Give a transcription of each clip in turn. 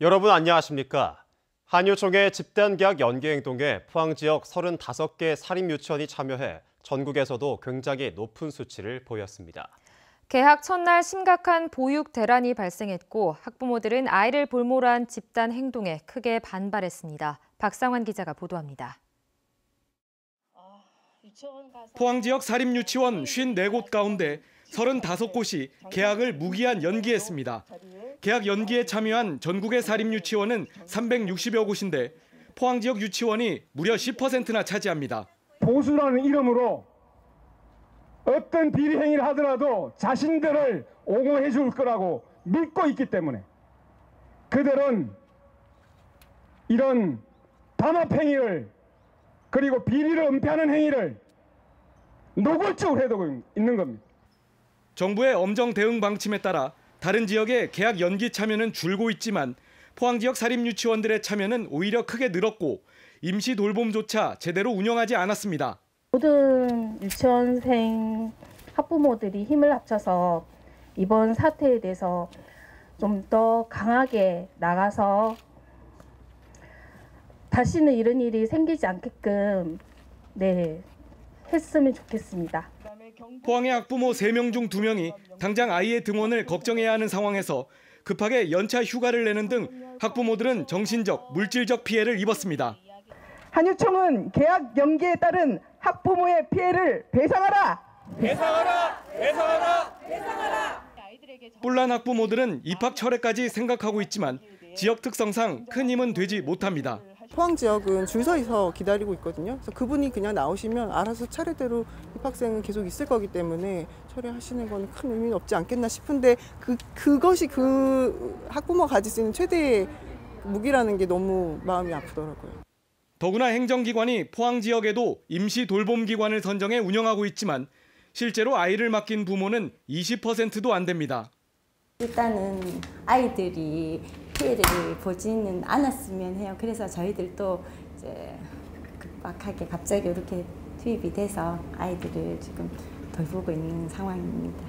여러분 안녕하십니까? 한유총의 집단계약 연기행동에 포항 지역 35개 사립유치원이 참여해 전국에서도 굉장히 높은 수치를 보였습니다. 개학 첫날 심각한 보육 대란이 발생했고 학부모들은 아이를 볼모란 집단 행동에 크게 반발했습니다. 박상환 기자가 보도합니다. 포항 지역 사립유치원 54곳 가운데 35곳이 개학을 무기한 연기했습니다. 개학 연기에 참여한 전국의 사립유치원은 360여 곳인데 포항 지역 유치원이 무려 10%나 차지합니다. 보수라는 이름으로 어떤 비리 행위를 하더라도 자신들을 옹호해 줄 거라고 믿고 있기 때문에 그들은 이런 담합 행위를 그리고 비리를 은폐하는 행위를 노골적으로 해두고 있는 겁니다. 정부의 엄정 대응 방침에 따라 다른 지역의 개학 연기 참여는 줄고 있지만 포항 지역 사립유치원들의 참여는 오히려 크게 늘었고 임시 돌봄조차 제대로 운영하지 않았습니다. 모든 유치원생 학부모들이 힘을 합쳐서 이번 사태에 대해서 좀 더 강하게 나가서 다시는 이런 일이 생기지 않게끔 했으면 좋겠습니다. 포항의 학부모 3명 중 2명이 당장 아이의 등원을 걱정해야 하는 상황에서 급하게 연차 휴가를 내는 등 학부모들은 정신적, 물질적 피해를 입었습니다. 한유총은 개학 연기에 따른 학부모의 피해를 배상하라! 배상하라! 배상하라! 배상하라! 뿔난 학부모들은 입학 철회까지 생각하고 있지만 지역 특성상 큰 힘은 되지 못합니다. 포항 지역은 줄 서서 기다리고 있거든요. 그래서 그분이 그냥 나오시면 알아서 차례대로 입학생은 계속 있을 거기 때문에 처리하시는 건 큰 의미는 없지 않겠나 싶은데 그것이 그 학부모가 가질 수 있는 최대의 무기라는 게 너무 마음이 아프더라고요. 더구나 행정기관이 포항 지역에도 임시 돌봄기관을 선정해 운영하고 있지만 실제로 아이를 맡긴 부모는 20%도 안 됩니다. 일단은 아이들이 피해를 보지는 않았으면 해요. 그래서 저희들도 이제 급박하게 갑자기 이렇게 투입이 돼서 아이들을 지금 돌보고 있는 상황입니다.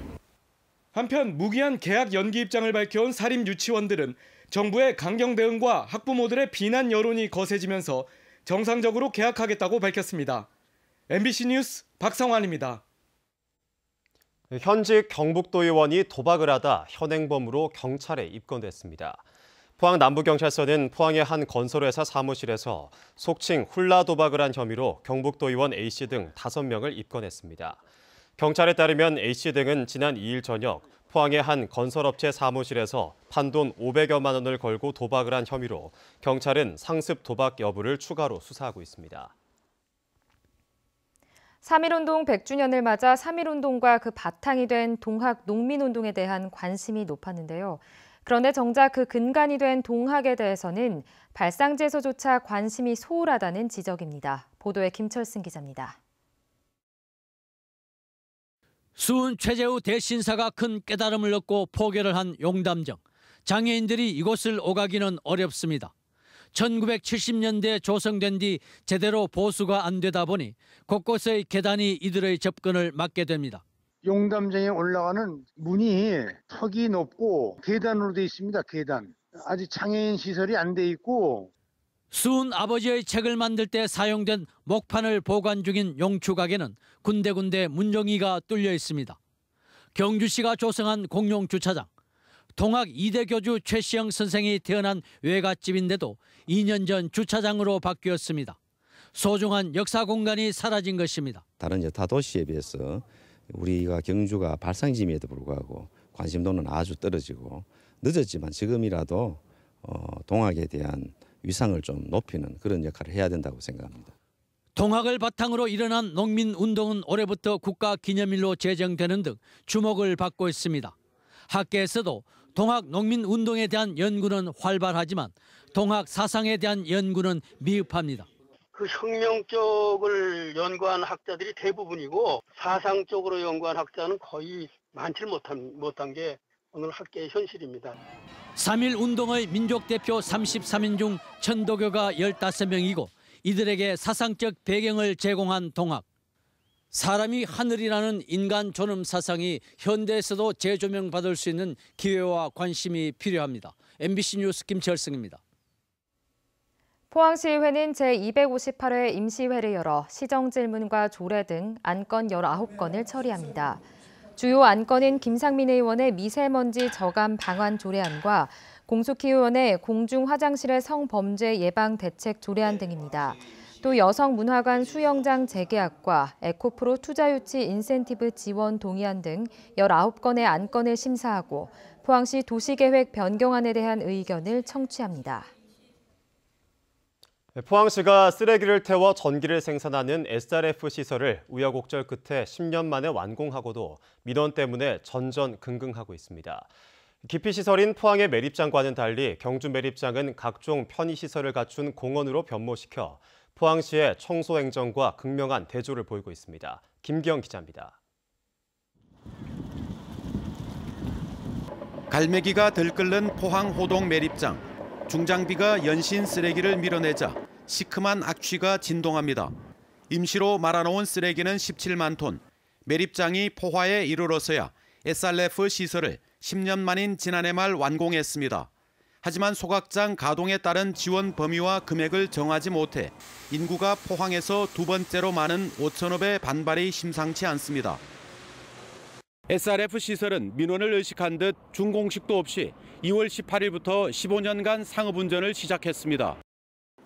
한편 무기한 개학 연기 입장을 밝혀온 사립유치원들은 정부의 강경 대응과 학부모들의 비난 여론이 거세지면서 정상적으로 개학하겠다고 밝혔습니다. MBC 뉴스 박상환입니다. 현직 경북도 의원이 도박을 하다 현행범으로 경찰에 입건됐습니다. 포항 남부경찰서는 포항의 한 건설회사 사무실에서 속칭 훌라 도박을 한 혐의로 경북도 의원 A씨 등 5명을 입건했습니다. 경찰에 따르면 A씨 등은 지난 2일 저녁 포항의 한 건설업체 사무실에서 판돈 500여만 원을 걸고 도박을 한 혐의로 경찰은 상습 도박 여부를 추가로 수사하고 있습니다. 3.1운동 100주년을 맞아 3.1운동과 그 바탕이 된 동학 농민운동에 대한 관심이 높았는데요. 그런데 정작 그 근간이 된 동학에 대해서는 발상지에서조차 관심이 소홀하다는 지적입니다. 보도에 김철승 기자입니다. 수은 최재우 대신사가 큰 깨달음을 얻고 포교를 한 용담정. 장애인들이 이곳을 오가기는 어렵습니다. 1970년대에 조성된 뒤 제대로 보수가 안 되다 보니 곳곳의 계단이 이들의 접근을 막게 됩니다. 용담정에 올라가는 문이 턱이 높고 계단으로 되어 있습니다. 계단. 아직 장애인 시설이 안 돼 있고. 수은 아버지의 책을 만들 때 사용된 목판을 보관 중인 용추가게는 군데군데 문정이가 뚫려 있습니다. 경주시가 조성한 공용 주차장. 동학 2대 교주 최시영 선생이 태어난 외갓집인데도 2년 전 주차장으로 바뀌었습니다. 소중한 역사 공간이 사라진 것입니다. 다른 여타 도시에 비해서 우리가 경주가 발상지임에도 불구하고 관심도는 아주 떨어지고 늦었지만 지금이라도 동학에 대한 위상을 좀 높이는 그런 역할을 해야 된다고 생각합니다. 동학을 바탕으로 일어난 농민운동은 올해부터 국가기념일로 제정되는 등 주목을 받고 있습니다. 학계에서도 동학 농민운동에 대한 연구는 활발하지만 동학 사상에 대한 연구는 미흡합니다. 그 혁명 쪽을 연구한 학자들이 대부분이고 사상 쪽으로 연구한 학자는 거의 많지 못한 게 오늘 학계의 현실입니다. 3.1 운동의 민족 대표 33인 중 천도교가 15명이고 이들에게 사상적 배경을 제공한 동학. 사람이 하늘이라는 인간 존엄 사상이 현대에서도 재조명받을 수 있는 기회와 관심이 필요합니다. MBC 뉴스 김철승입니다. 포항시의회는 제258회 임시회를 열어 시정질문과 조례 등 안건 19건을 처리합니다. 주요 안건은 김상민 의원의 미세먼지 저감 방안 조례안과 공숙희 의원의 공중화장실의 성범죄 예방 대책 조례안 등입니다. 또 여성문화관 수영장 재계약과 에코프로 투자유치 인센티브 지원 동의안 등 19건의 안건을 심사하고 포항시 도시계획 변경안에 대한 의견을 청취합니다. 포항시가 쓰레기를 태워 전기를 생산하는 SRF 시설을 우여곡절 끝에 10년 만에 완공하고도 민원 때문에 전전긍긍하고 있습니다. 기피시설인 포항의 매립장과는 달리 경주 매립장은 각종 편의시설을 갖춘 공원으로 변모시켜 포항시의 청소행정과 극명한 대조를 보이고 있습니다. 김기영 기자입니다. 갈매기가 들끓는 포항 호동 매립장. 중장비가 연신 쓰레기를 밀어내자 시큼한 악취가 진동합니다. 임시로 말아놓은 쓰레기는 17만 톤. 매립장이 포화에 이르러서야 SRF 시설을 10년 만인 지난해 말 완공했습니다. 하지만 소각장 가동에 따른 지원 범위와 금액을 정하지 못해 인구가 포항에서 두 번째로 많은 5천업의 반발이 심상치 않습니다. SRF 시설은 민원을 의식한 듯 준공식도 없이 2월 18일부터 15년간 상업운전을 시작했습니다.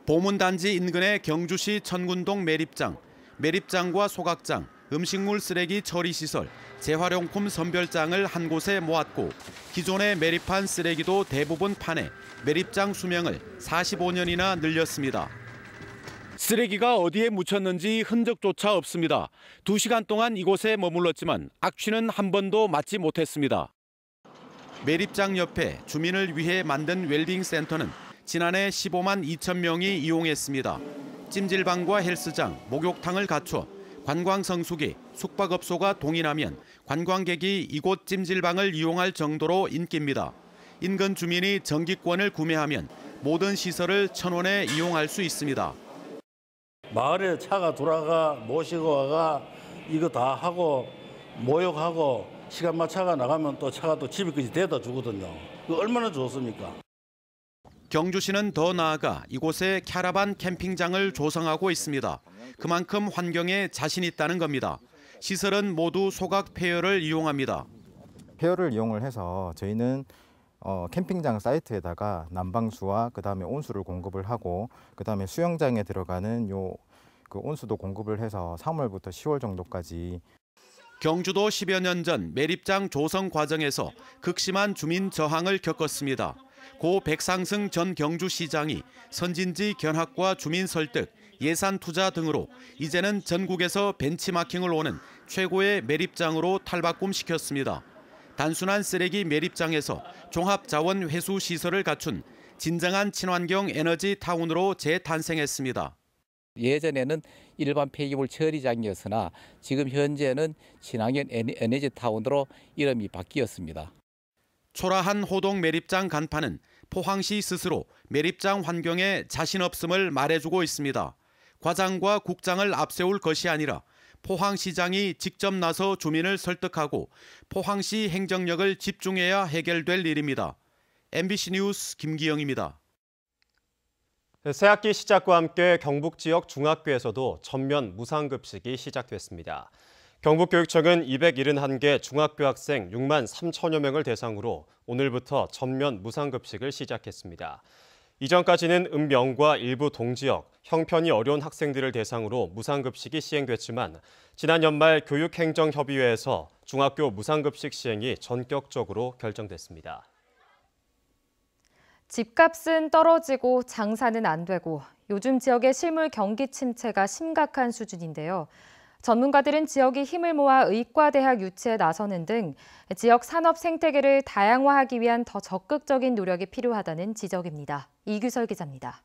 보문단지 인근의 경주시 천군동 매립장, 매립장과 소각장, 음식물 쓰레기 처리시설, 재활용품 선별장을 한 곳에 모았고 기존에 매립한 쓰레기도 대부분 파내 매립장 수명을 45년이나 늘렸습니다. 쓰레기가 어디에 묻혔는지 흔적조차 없습니다. 2시간 동안 이곳에 머물렀지만 악취는 한 번도 맡지 못했습니다. 매립장 옆에 주민을 위해 만든 웰빙 센터는 지난해 15만 2천 명이 이용했습니다. 찜질방과 헬스장, 목욕탕을 갖춰 관광 성수기, 숙박업소가 동의하면 관광객이 이곳 찜질방을 이용할 정도로 인기입니다. 인근 주민이 정기권을 구매하면 모든 시설을 1,000원에 이용할 수 있습니다. 마을에 차가 돌아가 모시고 와가 이거 다 하고 모욕하고 시간 맞춰가 나가면 또 차가 또 집에까지 데려다 주거든요. 그 얼마나 좋습니까? 경주시는 더 나아가 이곳에 캐러반 캠핑장을 조성하고 있습니다. 그만큼 환경에 자신 있다는 겁니다. 시설은 모두 소각 폐허를 이용합니다. 폐허를 이용을 해서 저희는 캠핑장 사이트에다가 난방수와 그다음에 온수를 공급을 하고 그다음에 수영장에 들어가는 그 온수도 공급을 해서 3월부터 10월 정도까지. 경주도 10여 년 전 매립장 조성 과정에서 극심한 주민 저항을 겪었습니다. 고 백상승 전 경주시장이 선진지 견학과 주민 설득, 예산 투자 등으로 이제는 전국에서 벤치마킹을 오는 최고의 매립장으로 탈바꿈시켰습니다. 단순한 쓰레기 매립장에서 종합자원 회수 시설을 갖춘 진정한 친환경 에너지 타운으로 재탄생했습니다. 예전에는 일반 폐기물 처리장이었으나 지금 현재는 친환경 에너지 타운으로 이름이 바뀌었습니다. 초라한 호동 매립장 간판은 포항시 스스로 매립장 환경에 자신 없음을 말해주고 있습니다. 과장과 국장을 앞세울 것이 아니라 포항시장이 직접 나서 주민을 설득하고 포항시 행정력을 집중해야 해결될 일입니다. MBC 뉴스 김기영입니다. 새학기 시작과 함께 경북 지역 중학교에서도 전면 무상급식이 시작됐습니다. 경북교육청은 271개 중학교 학생 6만 3천여 명을 대상으로 오늘부터 전면 무상급식을 시작했습니다. 이전까지는 읍면과 일부 동지역, 형편이 어려운 학생들을 대상으로 무상급식이 시행됐지만 지난 연말 교육행정협의회에서 중학교 무상급식 시행이 전격적으로 결정됐습니다. 집값은 떨어지고 장사는 안 되고 요즘 지역의 실물 경기 침체가 심각한 수준인데요. 전문가들은 지역이 힘을 모아 의과대학 유치에 나서는 등 지역 산업 생태계를 다양화하기 위한 더 적극적인 노력이 필요하다는 지적입니다. 이규설 기자입니다.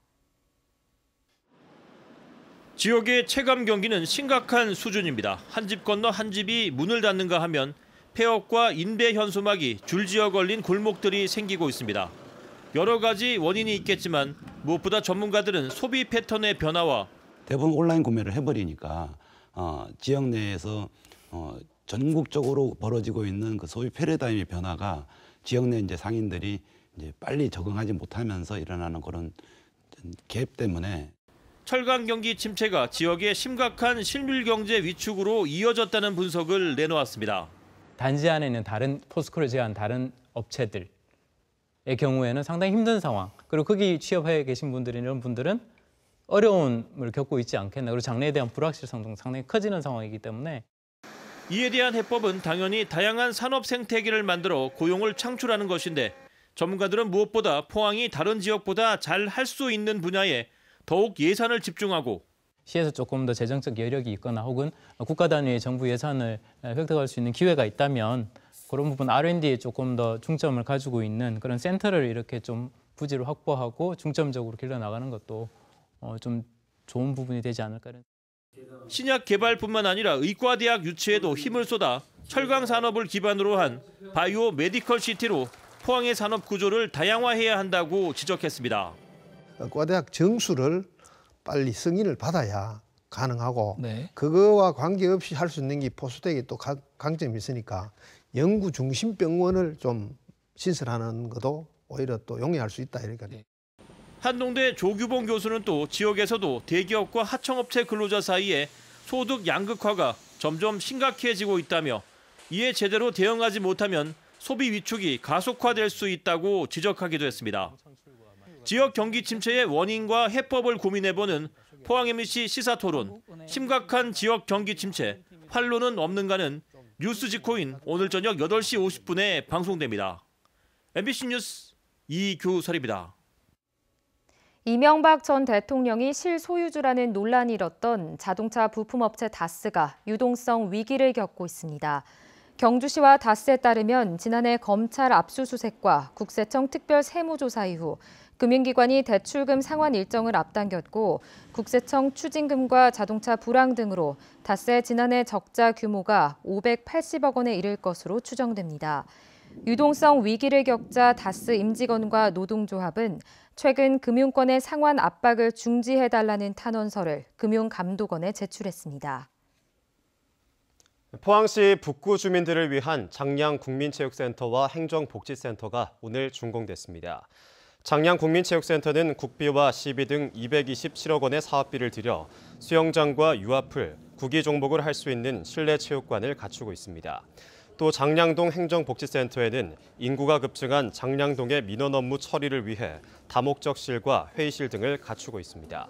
지역의 체감 경기는 심각한 수준입니다. 한 집 건너 한 집이 문을 닫는가 하면 폐업과 인배 현수막이 줄지어 걸린 골목들이 생기고 있습니다. 여러 가지 원인이 있겠지만 무엇보다 전문가들은 소비 패턴의 변화와 대부분 온라인 구매를 해버리니까 지역 내에서 전국적으로 벌어지고 있는 그 소비 패러다임의 변화가 지역 내 이제 상인들이 이제 빨리 적응하지 못하면서 일어나는 그런 갭 때문에 철강 경기 침체가 지역의 심각한 실물 경제 위축으로 이어졌다는 분석을 내놓았습니다. 단지 안에 있는 다른 포스코를 제외한 다른 업체들의 경우에는 상당히 힘든 상황, 그리고 거기 취업해 계신 분들이 이런 분들은 어려움을 겪고 있지 않겠나, 그리고 장래에 대한 불확실성도 상당히 커지는 상황이기 때문에 이에 대한 해법은 당연히 다양한 산업 생태계를 만들어 고용을 창출하는 것인데 전문가들은 무엇보다 포항이 다른 지역보다 잘 할 수 있는 분야에 더욱 예산을 집중하고 시에서 조금 더 재정적 여력이 있거나 혹은 국가 단위의 정부 예산을 획득할 수 있는 기회가 있다면 그런 부분 R&D에 조금 더 중점을 가지고 있는 그런 센터를 이렇게 좀 부지를 확보하고 중점적으로 길러나가는 것도 좀 좋은 부분이 되지 않을까. 신약 개발뿐만 아니라 의과대학 유치에도 힘을 쏟아 철강 산업을 기반으로 한 바이오 메디컬 시티로 포항의 산업 구조를 다양화해야 한다고 지적했습니다. 과대학 정수를 빨리 승인을 받아야 가능하고 그거와 관계없이 할 수 있는 게 포스텍이 또 강점이 있으니까 연구 중심 병원을 좀 신설하는 것도 오히려 또 용이할 수 있다 이러니까. 한동대 조규봉 교수는 또 지역에서도 대기업과 하청업체 근로자 사이에 소득 양극화가 점점 심각해지고 있다며 이에 제대로 대응하지 못하면 소비 위축이 가속화될 수 있다고 지적하기도 했습니다. 지역 경기 침체의 원인과 해법을 고민해보는 포항 MBC 시사토론, 심각한 지역 경기 침체, 활로는 없는가는 뉴스 지코인 오늘 저녁 8시 50분에 방송됩니다. MBC 뉴스 이규설입니다. 이명박 전 대통령이 실소유주라는 논란이 일었던 자동차 부품업체 다스가 유동성 위기를 겪고 있습니다. 경주시와 다스에 따르면 지난해 검찰 압수수색과 국세청 특별 세무조사 이후 금융기관이 대출금 상환 일정을 앞당겼고 국세청 추징금과 자동차 불황 등으로 다스의 지난해 적자 규모가 580억 원에 이를 것으로 추정됩니다. 유동성 위기를 겪자 다스 임직원과 노동조합은 최근 금융권의 상환 압박을 중지해달라는 탄원서를 금융감독원에 제출했습니다. 포항시 북구 주민들을 위한 장량 국민체육센터와 행정복지센터가 오늘 준공됐습니다. 장량 국민체육센터는 국비와 시비 등 227억 원의 사업비를 들여 수영장과 유아풀, 구기 종목을 할 수 있는 실내 체육관을 갖추고 있습니다. 또 장량동 행정복지센터에는 인구가 급증한 장량동의 민원 업무 처리를 위해 다목적실과 회의실 등을 갖추고 있습니다.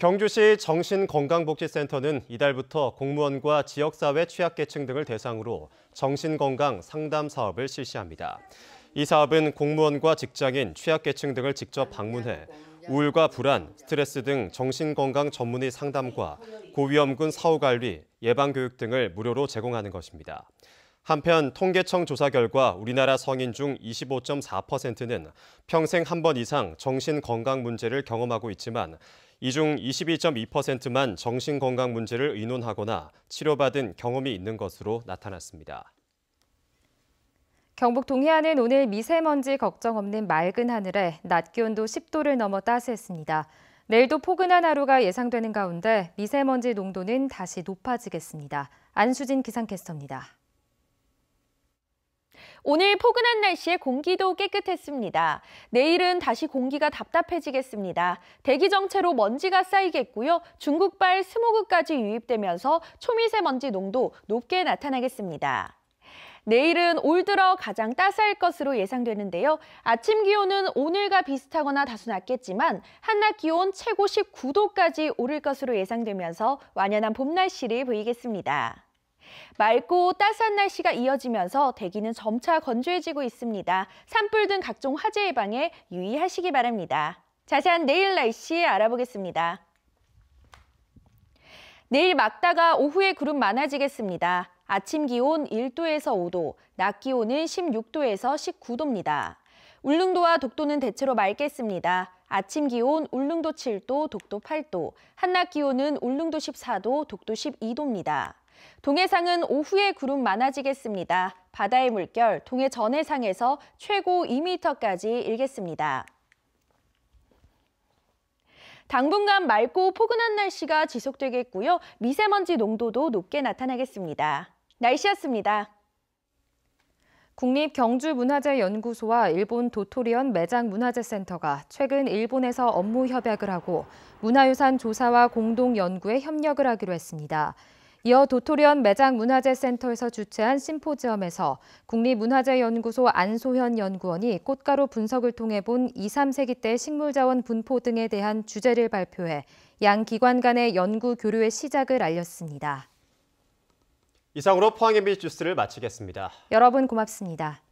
경주시 정신건강복지센터는 이달부터 공무원과 지역사회 취약계층 등을 대상으로 정신건강 상담 사업을 실시합니다. 이 사업은 공무원과 직장인, 취약계층 등을 직접 방문해 우울과 불안, 스트레스 등 정신건강 전문의 상담과 고위험군 사후관리, 예방교육 등을 무료로 제공하는 것입니다. 한편 통계청 조사 결과 우리나라 성인 중 25.4%는 평생 한 번 이상 정신건강 문제를 경험하고 있지만 이 중 22.2%만 정신건강 문제를 의논하거나 치료받은 경험이 있는 것으로 나타났습니다. 경북 동해안은 오늘 미세먼지 걱정 없는 맑은 하늘에 낮 기온도 10도를 넘어 따스했습니다. 내일도 포근한 하루가 예상되는 가운데 미세먼지 농도는 다시 높아지겠습니다. 안수진 기상캐스터입니다. 오늘 포근한 날씨에 공기도 깨끗했습니다. 내일은 다시 공기가 답답해지겠습니다. 대기 정체로 먼지가 쌓이겠고요. 중국발 스모그까지 유입되면서 초미세먼지 농도 높게 나타나겠습니다. 내일은 올 들어 가장 따스할 것으로 예상되는데요. 아침 기온은 오늘과 비슷하거나 다소 낮겠지만 한낮 기온 최고 19도까지 오를 것으로 예상되면서 완연한 봄 날씨를 보이겠습니다. 맑고 따스한 날씨가 이어지면서 대기는 점차 건조해지고 있습니다. 산불 등 각종 화재 예방에 유의하시기 바랍니다. 자세한 내일 날씨 알아보겠습니다. 내일 맑다가 오후에 구름 많아지겠습니다. 아침 기온 1도에서 5도, 낮 기온은 16도에서 19도입니다. 울릉도와 독도는 대체로 맑겠습니다. 아침 기온 울릉도 7도, 독도 8도, 한낮 기온은 울릉도 14도, 독도 12도입니다. 동해상은 오후에 구름 많아지겠습니다. 바다의 물결, 동해 전해상에서 최고 2m까지 일겠습니다. 당분간 맑고 포근한 날씨가 지속되겠고요. 미세먼지 농도도 높게 나타나겠습니다. 날씨였습니다. 국립경주문화재연구소와 일본 도토리현 매장문화재센터가 최근 일본에서 업무 협약을 하고 문화유산 조사와 공동 연구에 협력을 하기로 했습니다. 이어 도토리현 매장문화재센터에서 주최한 심포지엄에서 국립문화재연구소 안소현 연구원이 꽃가루 분석을 통해 본 2, 3세기 때 식물자원 분포 등에 대한 주제를 발표해 양 기관 간의 연구 교류의 시작을 알렸습니다. 이상으로 포항 MBC 뉴스를 마치겠습니다. 여러분 고맙습니다.